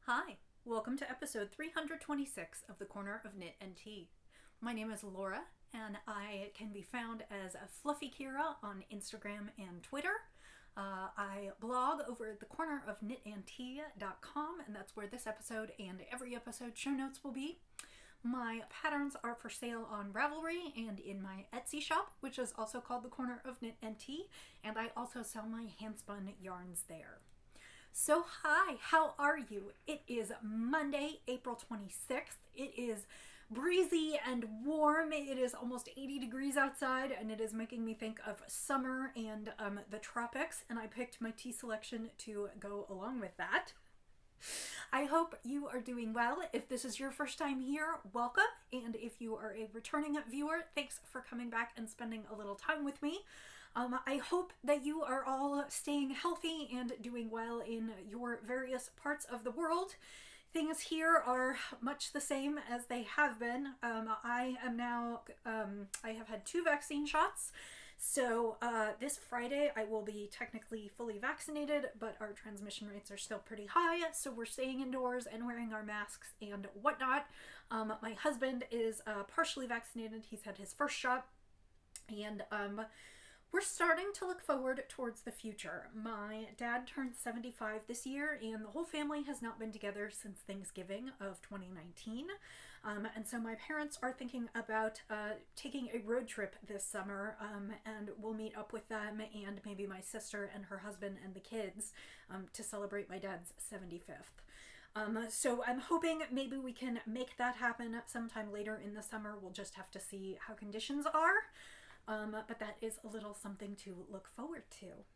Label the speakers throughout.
Speaker 1: Hi, welcome to episode 326 of the Corner of Knit and Tea. My name is Laura, and I can be found as a Fluffy Kira on Instagram and Twitter. I blog over at thecornerofknitandtea.com, and that's where this episode and every episode show notes will be. My patterns are for sale on Ravelry and in my Etsy shop, which is also called The Corner of Knit and Tea, and I also sell my handspun yarns there. So hi, how are you? It is Monday, April 26th. It is breezy and warm. It is almost 80 degrees outside, and it is making me think of summer and the tropics, and I picked my tea selection to go along with that. I hope you are doing well. If this is your first time here, welcome. And if you are a returning viewer, thanks for coming back and spending a little time with me. I hope that you are all staying healthy and doing well in your various parts of the world. Things here are much the same as they have been. I have had 2 vaccine shots. So this Friday I will be technically fully vaccinated, but our transmission rates are still pretty high, so we're staying indoors and wearing our masks and whatnot. My husband is partially vaccinated. He's had his first shot, and we're starting to look forward towards the future. My dad turned 75 this year, and the whole family has not been together since Thanksgiving of 2019. And so my parents are thinking about taking a road trip this summer, and we'll meet up with them and maybe my sister and her husband and the kids to celebrate my dad's 75th. So I'm hoping maybe we can make that happen sometime later in the summer. We'll just have to see how conditions are. But that is a little something to look forward to.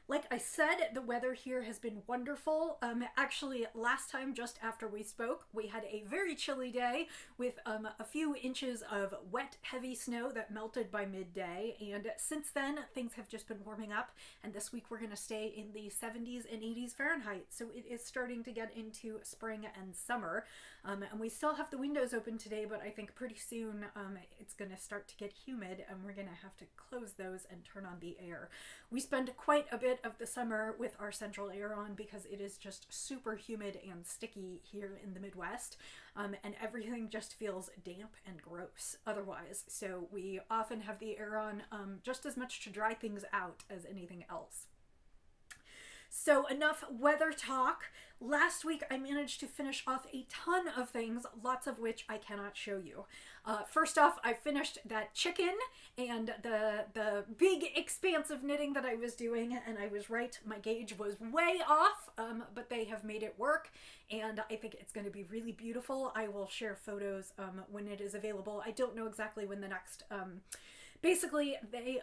Speaker 1: Like I said, the weather here has been wonderful. Actually, last time, just after we spoke, we had a very chilly day with a few inches of wet, heavy snow that melted by midday. And since then, things have just been warming up. And this week, we're going to stay in the 70s and 80s Fahrenheit. So it is starting to get into spring and summer. And we still have the windows open today, but I think pretty soon it's going to start to get humid, and we're going to have to close those and turn on the air. We spend quite a bit of the summer with our central air on because it is just super humid and sticky here in the Midwest, and everything just feels damp and gross otherwise. So we often have the air on just as much to dry things out as anything else. So enough weather talk. Last week I managed to finish off a ton of things, lots of which I cannot show you. First off, I finished that chicken and the big expanse of knitting that I was doing, and I was right, my gauge was way off, but they have made it work, and I think it's going to be really beautiful. I will share photos when it is available. I don't know exactly when the next... Basically, they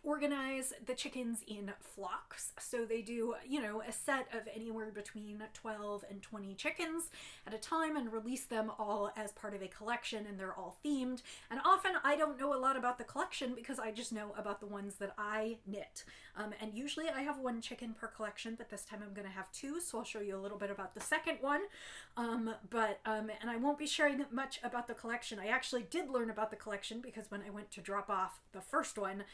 Speaker 1: organize the chickens in flocks. So they do, a set of anywhere between 12 and 20 chickens at a time and release them all as part of a collection, and they're all themed. And often I don't know a lot about the collection because I just know about the ones that I knit. And usually I have 1 chicken per collection, but this time I'm going to have 2, so I'll show you a little bit about the second one. And I won't be sharing much about the collection. I actually did learn about the collection because when I went to drop off the first one,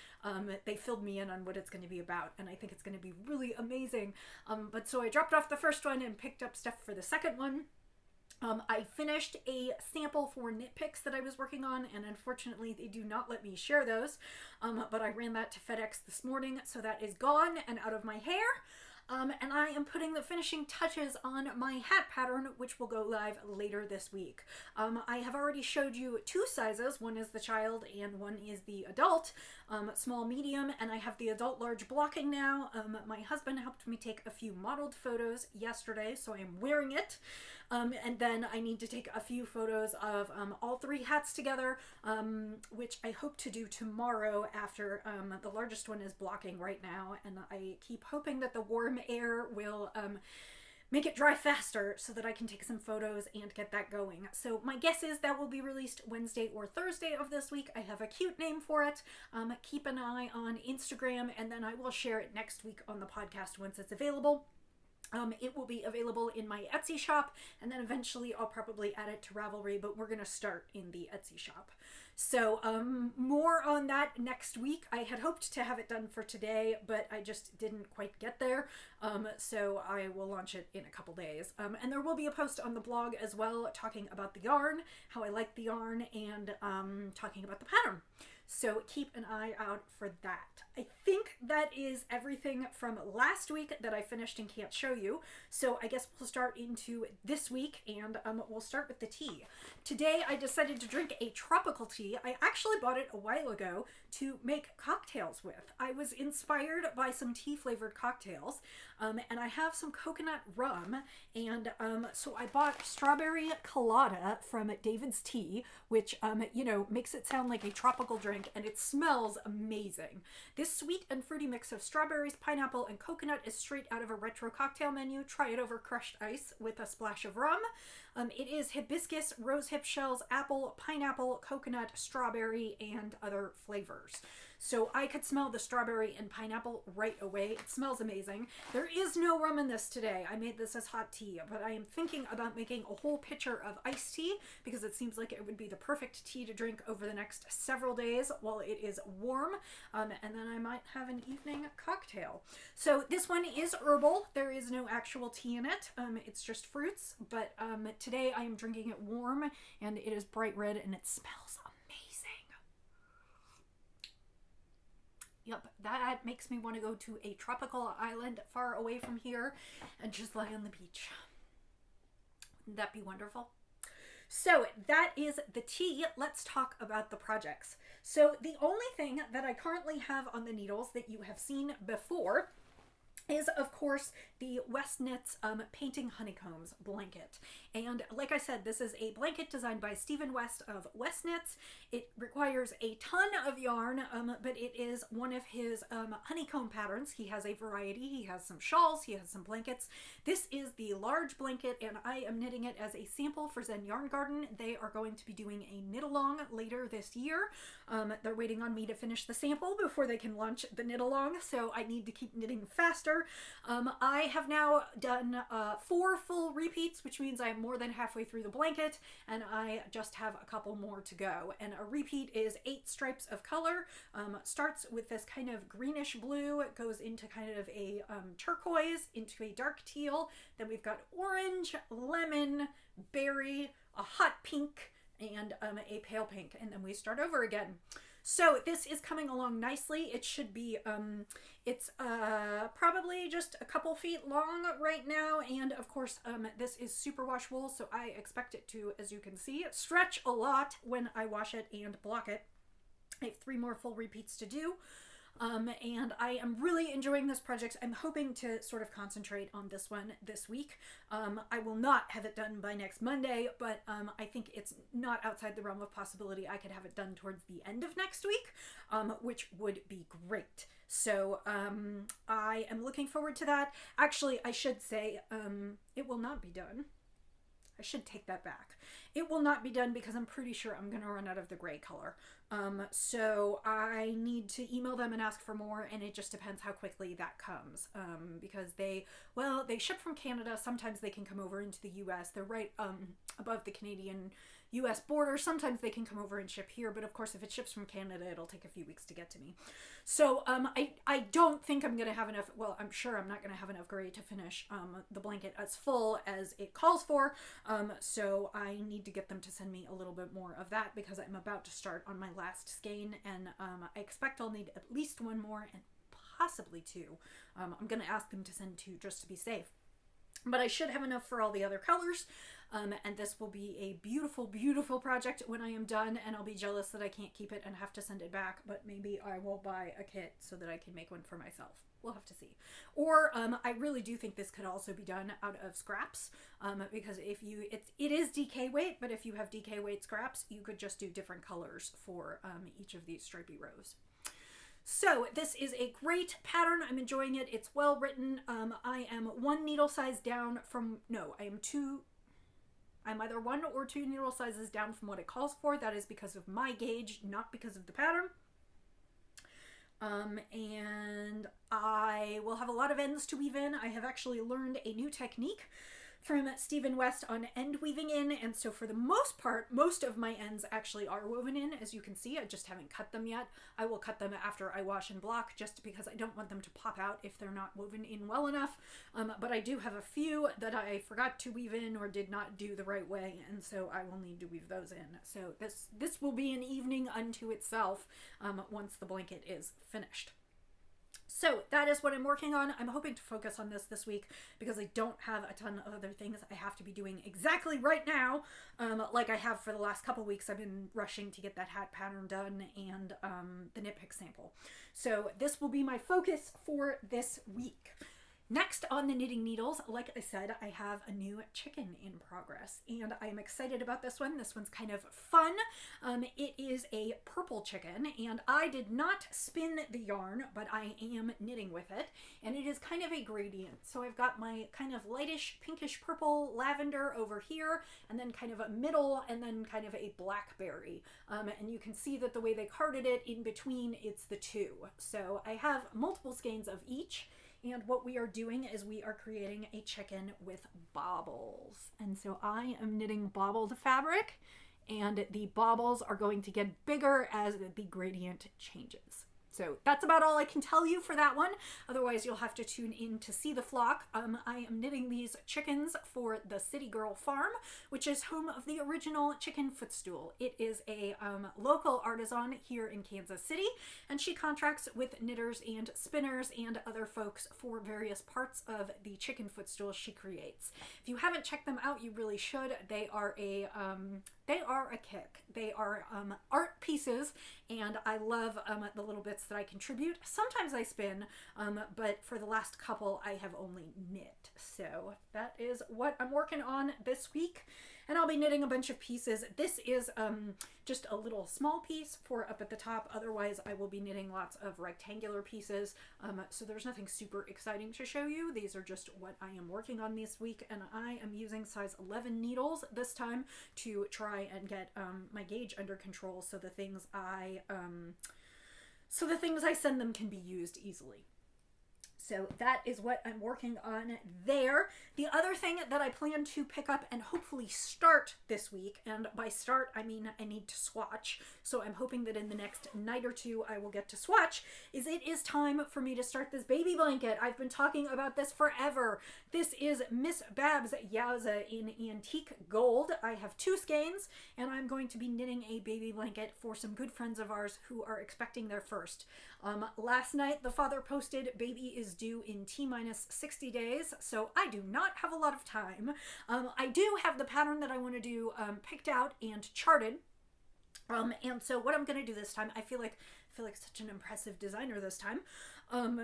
Speaker 1: they filled me in on what it's going to be about, and I think it's going to be really amazing. But so I dropped off the first one and picked up stuff for the second one. I finished a sample for knit picks that I was working on, and unfortunately they do not let me share those, but I ran that to FedEx this morning, so that is gone and out of my hair. And I am putting the finishing touches on my hat pattern, which will go live later this week. I have already showed you 2 sizes. One is the child and one is the adult, small, medium, and I have the adult large blocking now. My husband helped me take a few modeled photos yesterday, so I am wearing it. And then I need to take a few photos of all 3 hats together, which I hope to do tomorrow after the largest one is blocking right now, and I keep hoping that the warm air will make it dry faster so that I can take some photos and get that going. So my guess is that will be released Wednesday or Thursday of this week. I have a cute name for it. Keep an eye on Instagram, and then I will share it next week on the podcast once it's available. It will be available in my Etsy shop, and then eventually I'll probably add it to Ravelry, but we're going to start in the Etsy shop. So more on that next week. I had hoped to have it done for today, but I just didn't quite get there. So I will launch it in a couple days. And there will be a post on the blog as well talking about the yarn, how I like the yarn, and talking about the pattern. So keep an eye out for that. I think that is everything from last week that I finished and can't show you. So I guess we'll start into this week, and we'll start with the tea. Today I decided to drink a tropical tea. I actually bought it a while ago to make cocktails with. I was inspired by some tea flavored cocktails, and I have some coconut rum, and so I bought strawberry colada from David's Tea, which you know, makes it sound like a tropical drink, and it smells amazing. This sweet and fruity mix of strawberries, pineapple, and coconut is straight out of a retro cocktail menu. Try it over crushed ice with a splash of rum. It is hibiscus, rosehip shells, apple, pineapple, coconut, strawberry, and other flavors. So I could smell the strawberry and pineapple right away. It smells amazing. There is no rum in this today. I made this as hot tea, but I am thinking about making a whole pitcher of iced tea because it seems like it would be the perfect tea to drink over the next several days while it is warm. And then I might have an evening cocktail. So this one is herbal. There is no actual tea in it. It's just fruits, but today I am drinking it warm, and it is bright red and it smells amazing. Yep, that makes me want to go to a tropical island far away from here and just lie on the beach. Wouldn't that be wonderful? So that is the tea. Let's talk about the projects. So the only thing that I currently have on the needles that you have seen before is, of course, the West Knits Painting Honeycombs Blanket. And like I said, this is a blanket designed by Stephen West of West Knits. It requires a ton of yarn, but it is one of his honeycomb patterns. He has a variety. He has some shawls. He has some blankets. This is the large blanket, and I am knitting it as a sample for Zen Yarn Garden. They are going to be doing a knit-along later this year. They're waiting on me to finish the sample before they can launch the knit-along, so I need to keep knitting faster. I have now done 4 full repeats, which means I'm more than halfway through the blanket, and I just have a couple more to go. And a repeat is 8 stripes of color. Starts with this kind of greenish blue, it goes into kind of a turquoise, into a dark teal. Then we've got orange, lemon, berry, a hot pink, and a pale pink, and then we start over again. So this is coming along nicely. It should be, it's probably just a couple feet long right now, and of course this is superwash wool, so I expect it to, as you can see, stretch a lot when I wash it and block it. I have 3 more full repeats to do. And I am really enjoying this project. I'm hoping to sort of concentrate on this one this week. I will not have it done by next Monday, but I think it's not outside the realm of possibility I could have it done towards the end of next week, which would be great. So I am looking forward to that. Actually, I should say it will not be done. I should take that back. It will not be done because I'm pretty sure I'm going to run out of the gray color. So I need to email them and ask for more, and it just depends how quickly that comes. Because they ship from Canada. Sometimes they can come over into the US. They're right above the Canadian US border. Sometimes they can come over and ship here, but of course if it ships from Canada, it'll take a few weeks to get to me. So I don't think I'm going to have enough, well, I'm sure I'm not going to have enough gray to finish the blanket as full as it calls for. So I need to get them to send me a little bit more of that because I'm about to start on my last skein, and I expect I'll need at least 1 more and possibly 2. I'm going to ask them to send 2 just to be safe. But I should have enough for all the other colors, and this will be a beautiful, beautiful project when I am done, and I'll be jealous that I can't keep it and have to send it back, but maybe I will buy a kit so that I can make one for myself. We'll have to see. Or I really do think this could also be done out of scraps, because if you, it is DK weight, but if you have DK weight scraps, you could just do different colors for each of these stripy rows. So this is a great pattern. I'm enjoying it. It's well written. I am 1 needle size down from, no, I'm either 1 or 2 needle sizes down from what it calls for. That is because of my gauge, not because of the pattern. And I will have a lot of ends to weave in. I have actually learned a new technique from Stephen West on end weaving in, and so for the most part, most of my ends actually are woven in. As you can see, I just haven't cut them yet. I will cut them after I wash and block, just because I don't want them to pop out if they're not woven in well enough. But I do have a few that I forgot to weave in or did not do the right way, and so I will need to weave those in. So this will be an evening unto itself once the blanket is finished. So that is what I'm working on. I'm hoping to focus on this week because I don't have a ton of other things I have to be doing exactly right now. Like I have for the last couple weeks. I've been rushing to get that hat pattern done and the knit pick sample. So this will be my focus for this week. Next on the knitting needles, like I said, I have a new chicken in progress, and I'm excited about this one. This one's kind of fun. It is a purple chicken, and I did not spin the yarn, but I am knitting with it, and it is kind of a gradient. So I've got my kind of lightish pinkish purple lavender over here, and then kind of a middle, and then kind of a blackberry. And you can see that the way they carded it in between, it's the two. So I have multiple skeins of each. And what we are doing is we are creating a chicken with baubles. And so I am knitting baubled fabric, and the baubles are going to get bigger as the gradient changes. So that's about all I can tell you for that one. Otherwise, you'll have to tune in to see the flock. I am knitting these chickens for the City Girl Farm, which is home of the original chicken footstool. It is a local artisan here in Kansas City, and she contracts with knitters and spinners and other folks for various parts of the chicken footstool she creates. If you haven't checked them out, you really should. They are a kick. They are art pieces, and I love the little bits that I contribute. Sometimes I spin, but for the last couple I have only knit. So that is what I'm working on this week, and I'll be knitting a bunch of pieces. This is just a little small piece for up at the top. Otherwise I will be knitting lots of rectangular pieces, so there's nothing super exciting to show you. These are just what I am working on this week, and I am using size 11 needles this time to try and get my gauge under control, so the things I send them can be used easily. So that is what I'm working on there. The other thing that I plan to pick up and hopefully start this week, and by start I mean I need to swatch, so I'm hoping that in the next night or two I will get to swatch, is it is time for me to start this baby blanket. I've been talking about this forever. This is Miss Babs Yowza in Antique Gold. I have 2 skeins, and I'm going to be knitting a baby blanket for some good friends of ours who are expecting their first. Last night the father posted baby is due in T-minus 60 days, so I do not have a lot of time. I do have the pattern that I want to do picked out and charted. And so what I'm going to do this time, I feel like such an impressive designer this time,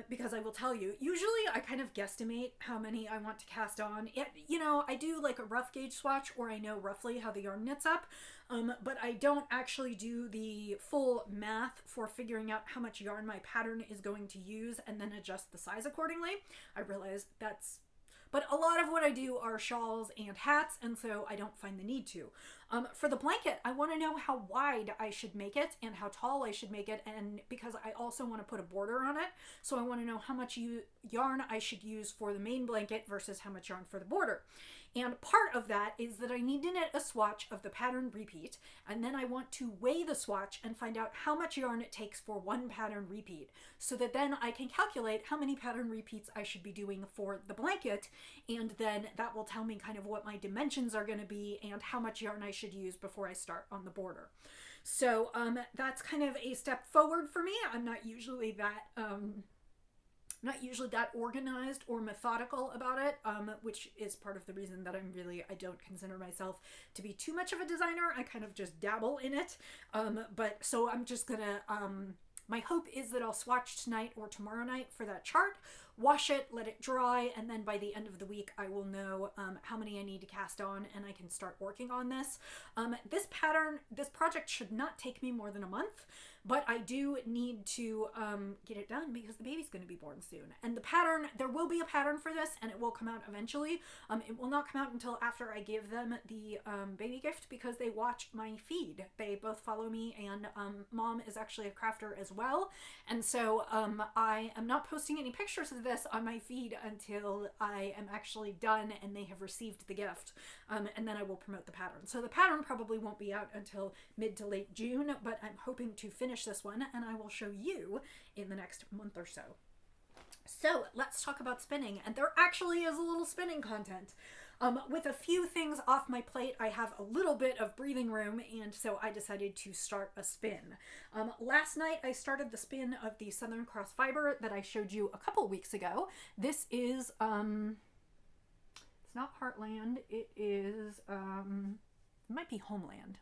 Speaker 1: because I will tell you, usually I kind of guesstimate how many I want to cast on. You know, I do like a rough gauge swatch, or I know roughly how the yarn knits up, but I don't actually do the full math for figuring out how much yarn my pattern is going to use and then adjust the size accordingly. I realize that's... But a lot of what I do are shawls and hats, and so I don't find the need to. For the blanket, I want to know how wide I should make it and how tall I should make it, and because I also want to put a border on it, so I want to know how much yarn I should use for the main blanket versus how much yarn for the border. And part of that is that I need to knit a swatch of the pattern repeat, and then I want to weigh the swatch and find out how much yarn it takes for one pattern repeat, so that then I can calculate how many pattern repeats I should be doing for the blanket, and then that will tell me kind of what my dimensions are going to be and how much yarn I should use before I start on the border. So that's kind of a step forward for me. I'm not usually that organized or methodical about it, which is part of the reason that I don't consider myself to be too much of a designer. I kind of just dabble in it. But so I'm just gonna, my hope is that I'll swatch tonight or tomorrow night for that chart, wash it, let it dry, and then by the end of the week I will know how many I need to cast on, and I can start working on this. This project should not take me more than a month, but I do need to get it done because the baby's going to be born soon. And the pattern, there will be a pattern for this, and it will come out eventually. It will not come out until after I give them the baby gift, because they watch my feed. They both follow me, and Mom is actually a crafter as well. And so I am not posting any pictures of this on my feed until I am actually done and they have received the gift. And then I will promote the pattern. So the pattern probably won't be out until mid to late June, but I'm hoping to finish this one, and I will show you in the next month or so. So let's talk about spinning, and there actually is a little spinning content. With a few things off my plate, I have a little bit of breathing room, and so I decided to start a spin. Last night I started the spin of the Southern Cross Fiber that I showed you a couple weeks ago. This is, it's not Heartland, it is, it might be Homeland.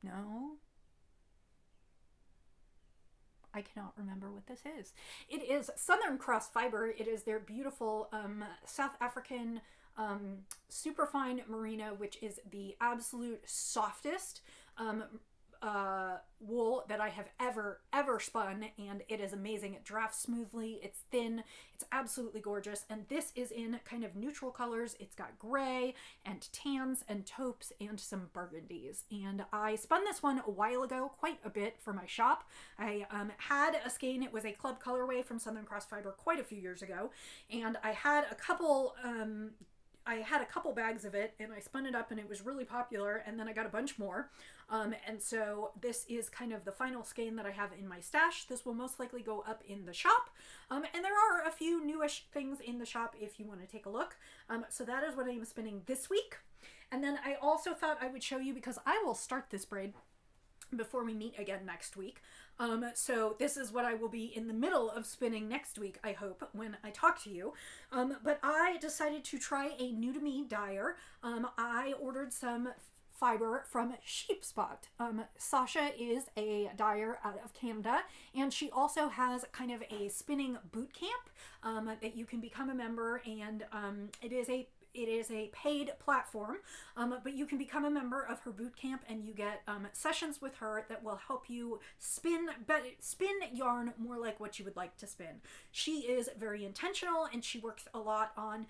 Speaker 1: No? I cannot remember what this is. It is Southern Cross Fiber. It is their beautiful South African superfine merino, which is the absolute softest wool that I have ever spun, and it is amazing. It drafts smoothly, it's thin, it's absolutely gorgeous, and this is in kind of neutral colors. It's got gray and tans and taupes and some burgundies, and I spun this one a while ago, quite a bit, for my shop. I had a skein. It was a club colorway from Southern Cross Fiber quite a few years ago, and I had a couple bags of it, and I spun it up, and it was really popular, and then I got a bunch more. And so this is kind of the final skein that I have in my stash. This will most likely go up in the shop. And there are a few newish things in the shop if you want to take a look. So that is what I am spinning this week. And then I also thought I would show you, because I will start this braid before we meet again next week. So this is what I will be in the middle of spinning next week, I hope, when I talk to you. But I decided to try a new to me dyer. I ordered some fiber from Sheepspot. Sasha is a dyer out of Canada, and she also has kind of a spinning boot camp that you can become a member, and it is a paid platform, but you can become a member of her boot camp, and you get sessions with her that will help you spin yarn more like what you would like to spin. She is very intentional, and she works a lot on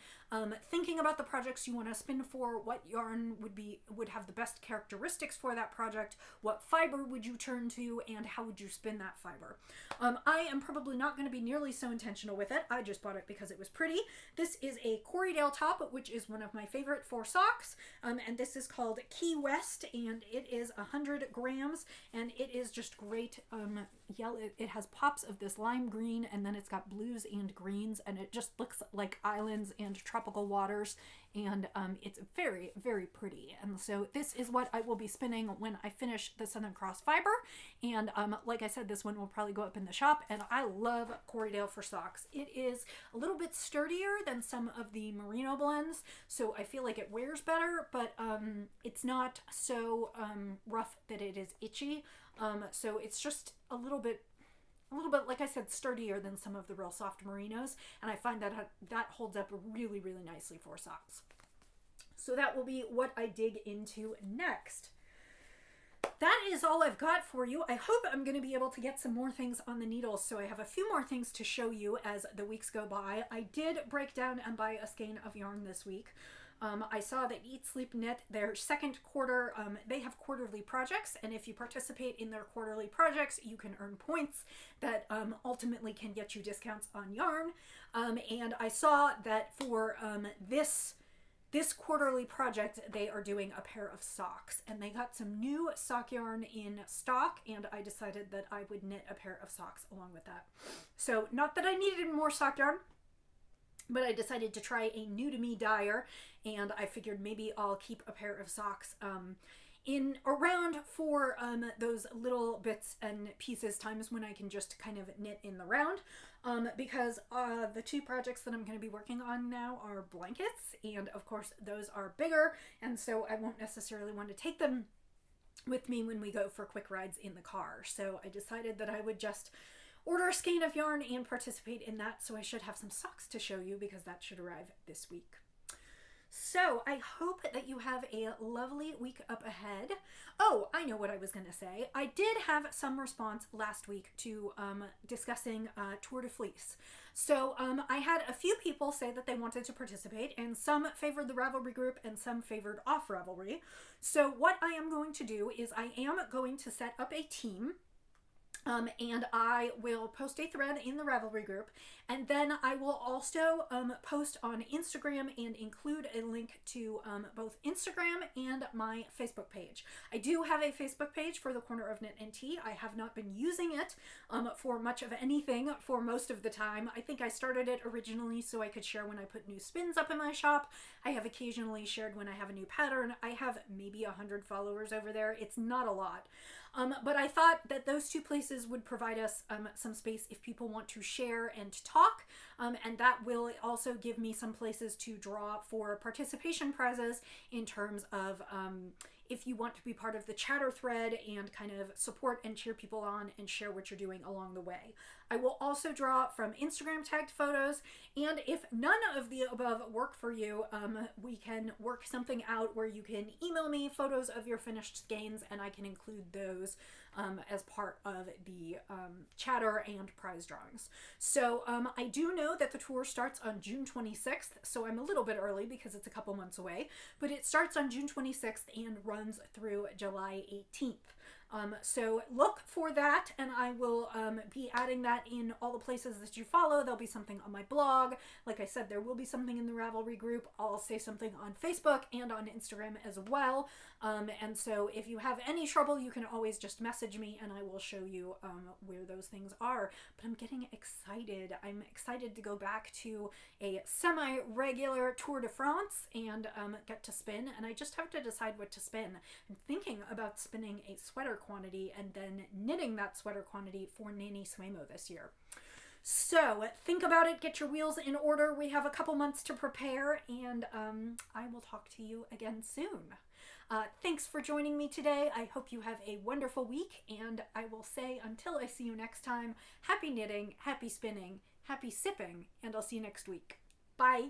Speaker 1: thinking about the projects you want to spin for, what yarn would have the best characteristics for that project, what fiber would you turn to, and how would you spin that fiber. I am probably not going to be nearly so intentional with it. I just bought it because it was pretty. This is a Corriedale top, which is one of my favorite for socks, and this is called Key West, and it is 100 grams, and it is just great. Yellow. It has pops of this lime green, and then it's got blues and greens, and it just looks like islands and tropical waters, and it's very, very pretty. And so this is what I will be spinning when I finish the Southern Cross Fiber, and like I said, this one will probably go up in the shop, and I love Corriedale for socks. It is a little bit sturdier than some of the merino blends, so I feel like it wears better, but it's not so rough that it is itchy. So it's just a little bit, like I said, sturdier than some of the real soft merinos, and I find that that holds up really, really nicely for socks. So that will be what I dig into next. That is all I've got for you. I hope I'm going to be able to get some more things on the needles, so I have a few more things to show you as the weeks go by. I did break down and buy a skein of yarn this week. I saw that Eat Sleep Knit, their second quarter, they have quarterly projects, and if you participate in their quarterly projects, you can earn points that ultimately can get you discounts on yarn. And I saw that for this quarterly project, they are doing a pair of socks, and they got some new sock yarn in stock, and I decided that I would knit a pair of socks along with that. So not that I needed more sock yarn, but I decided to try a new to me dyer, and I figured maybe I'll keep a pair of socks in around for those little bits and pieces times when I can just kind of knit in the round, because the two projects that I'm going to be working on now are blankets, and of course those are bigger, and so I won't necessarily want to take them with me when we go for quick rides in the car. So I decided that I would just order a skein of yarn and participate in that, so I should have some socks to show you because that should arrive this week. So I hope that you have a lovely week up ahead. Oh, I know what I was going to say. I did have some response last week to discussing Tour de Fleece. So I had a few people say that they wanted to participate, and some favored the Ravelry group and some favored off Ravelry. So what I am going to do is I am going to set up a team. And I will post a thread in the Ravelry group, and then I will also post on Instagram and include a link to both Instagram and my Facebook page. I do have a Facebook page for the Corner of Knit and Tea. I have not been using it for much of anything for most of the time. I think I started it originally so I could share when I put new spins up in my shop. I have occasionally shared when I have a new pattern. I have maybe 100 followers over there. It's not a lot. But I thought that those two places would provide us some space if people want to share and talk, and that will also give me some places to draw for participation prizes in terms of if you want to be part of the chatter thread and kind of support and cheer people on and share what you're doing along the way. I will also draw from Instagram tagged photos, and if none of the above work for you, we can work something out where you can email me photos of your finished skeins and I can include those as part of the chatter and prize drawings. So I do know that the tour starts on June 26th, so I'm a little bit early because it's a couple months away, but it starts on June 26th and runs through July 18th. So look for that, and I will be adding that in all the places that you follow. There'll be something on my blog. Like I said, there will be something in the Ravelry group. I'll say something on Facebook and on Instagram as well. And so if you have any trouble, you can always just message me and I will show you where those things are. But I'm getting excited. I'm excited to go back to a semi-regular Tour de France and get to spin. And I just have to decide what to spin. I'm thinking about spinning a sweater quantity and then knitting that sweater quantity for Nanny Swaymo this year. So think about it, get your wheels in order. We have a couple months to prepare, and I will talk to you again soon. Thanks for joining me today. I hope you have a wonderful week, and I will say until I see you next time, happy knitting, happy spinning, happy sipping, and I'll see you next week. Bye!